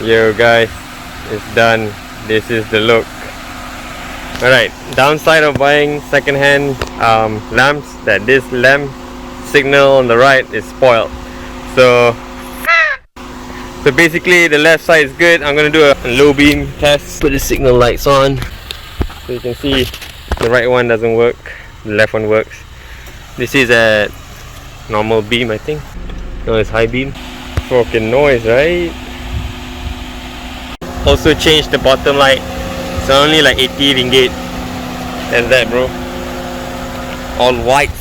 Yo guys, it's done. This is the look. Alright, downside of buying second-hand lamps, that this lamp signal on the right is spoiled. So basically the left side is good. I'm gonna do a low beam test. Put the signal lights on so you can see the right one doesn't work, the left one works. This is a normal beam, I think. No, it's high beam. Fucking noise, right? Also changed the bottom light. It's only like 80 ringgit. That's that, bro. All white.